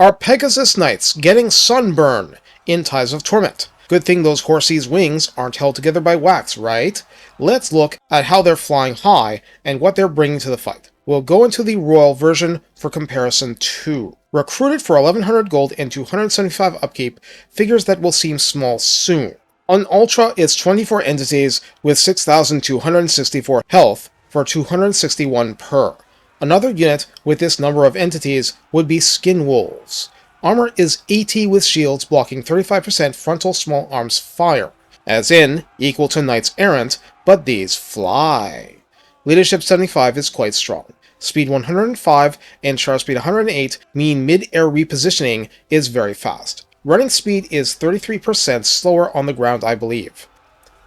Are Pegasus Knights getting sunburn in Ties of Torment? Good thing those horsies' wings aren't held together by wax, right? Let's look at how they're flying high and what they're bringing to the fight. We'll go into the Royal version for comparison too. Recruited for 1100 gold and 275 upkeep, figures that will seem small soon. On Ultra, it's 24 entities with 6,264 health for 261 per. Another unit with this number of entities would be Skin Wolves. Armor is 80 with shields blocking 35% frontal small arms fire, as in, equal to Knights Errant, but these fly. Leadership 75 is quite strong. Speed 105 and charge speed 108 mean mid-air repositioning is very fast. Running speed is 33% slower on the ground, I believe.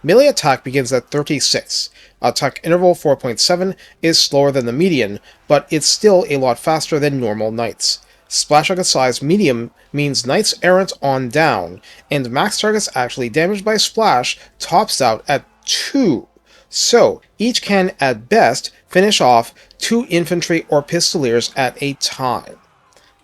Melee attack begins at 36. Attack interval 4.7 is slower than the median, but it's still a lot faster than normal knights. Splash target size medium means Knights Errant on down, and max targets actually damaged by splash tops out at 2. So, each can, at best, finish off 2 infantry or pistoliers at a time.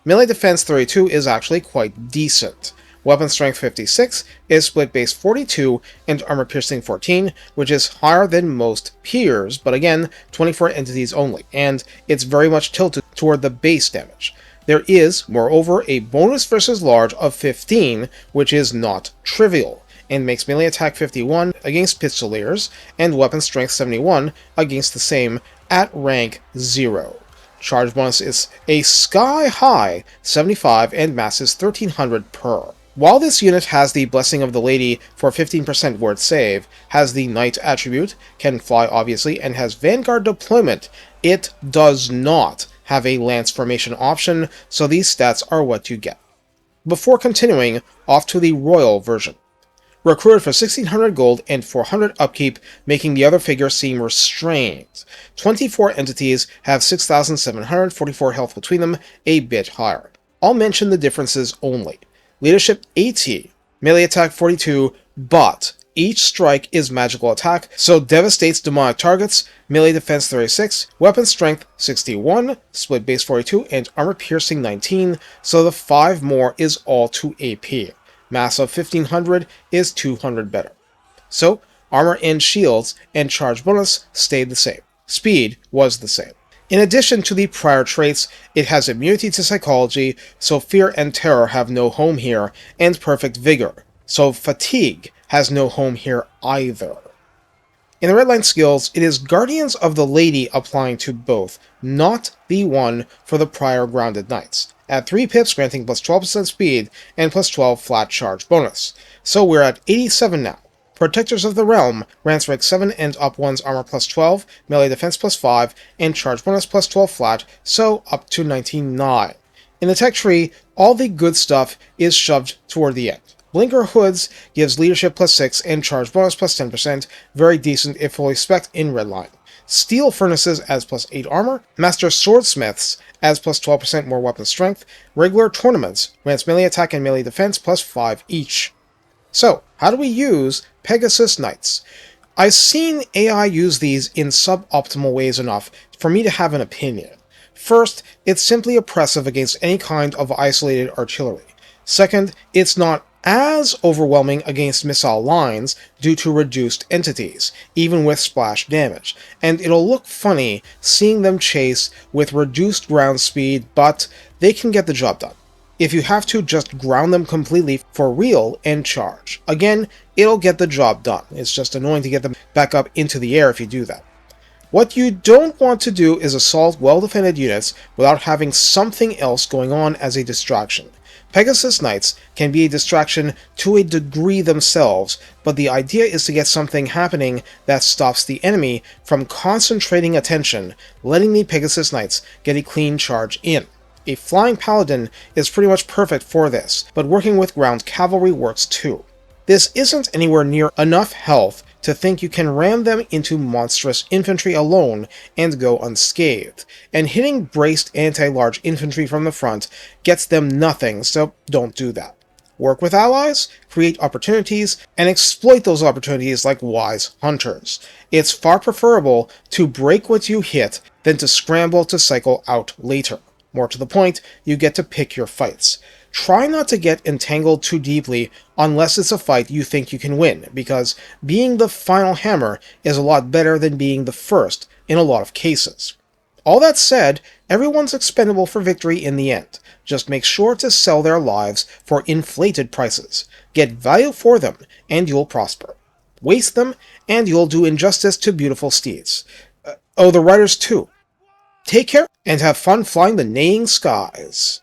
Melee defense 32 is actually quite decent. Weapon strength 56 is split base 42 and armor piercing 14, which is higher than most peers, but again, 24 entities only, and it's very much tilted toward the base damage. There is, moreover, a bonus versus large of 15, which is not trivial, and makes melee attack 51 against pistoliers, and weapon strength 71 against the same at rank 0. Charge bonus is a sky-high 75 and mass is 1300 per. While this unit has the Blessing of the Lady for 15% word save, has the Knight attribute, can fly obviously, and has Vanguard deployment, it does not have a Lance formation option, so these stats are what you get. Before continuing, off to the Royal version. Recruited for 1600 gold and 400 upkeep, making the other figures seem restrained. 24 entities have 6,744 health between them, a bit higher. I'll mention the differences only. Leadership 80, melee attack 42, but each strike is magical attack, so devastates demonic targets, melee defense 36, weapon strength 61, split base 42, and armor piercing 19, so the 5 more is all to AP. Mass of 1500 is 200 better. So, armor and shields and charge bonus stayed the same. Speed was the same. In addition to the prior traits, it has immunity to psychology, so fear and terror have no home here, and perfect vigor, so fatigue has no home here either. In the redline skills, it is Guardians of the Lady applying to both, not the one for the prior grounded knights. At 3 pips, granting plus 12% speed and plus 12 flat charge bonus. So we're at 87 now. Protectors of the Realm grants rank 7 and up 1's armor plus 12, melee defense plus 5, and charge bonus plus 12 flat, so up to 99. In the tech tree, all the good stuff is shoved toward the end. Blinker Hoods gives leadership plus 6 and charge bonus plus 10%, very decent if fully spec'd in redline. Steel Furnaces adds plus 8 armor, Master Swordsmiths adds plus 12% more weapon strength, regular Tournaments grants melee attack and melee defense plus 5 each. So, how do we use Pegasus Knights? I've seen AI use these in suboptimal ways enough for me to have an opinion. First, it's simply oppressive against any kind of isolated artillery. Second, it's not as overwhelming against missile lines due to reduced entities, even with splash damage, and it'll look funny seeing them chase with reduced ground speed, but they can get the job done. If you have to, just ground them completely for real and charge. Again, it'll get the job done. It's just annoying to get them back up into the air if you do that. What you don't want to do is assault well-defended units without having something else going on as a distraction. Pegasus Knights can be a distraction to a degree themselves, but the idea is to get something happening that stops the enemy from concentrating attention, letting the Pegasus Knights get a clean charge in. A flying paladin is pretty much perfect for this, but working with ground cavalry works too. This isn't anywhere near enough health to think you can ram them into monstrous infantry alone and go unscathed, and hitting braced anti-large infantry from the front gets them nothing, so don't do that. Work with allies, create opportunities, and exploit those opportunities like wise hunters. It's far preferable to break what you hit than to scramble to cycle out later. More to the point, you get to pick your fights. Try not to get entangled too deeply unless it's a fight you think you can win, because being the final hammer is a lot better than being the first in a lot of cases. All that said, everyone's expendable for victory in the end. Just make sure to sell their lives for inflated prices. Get value for them, and you'll prosper. Waste them, and you'll do injustice to beautiful steeds. Oh, the riders too. Take care, and have fun flying the neighing skies.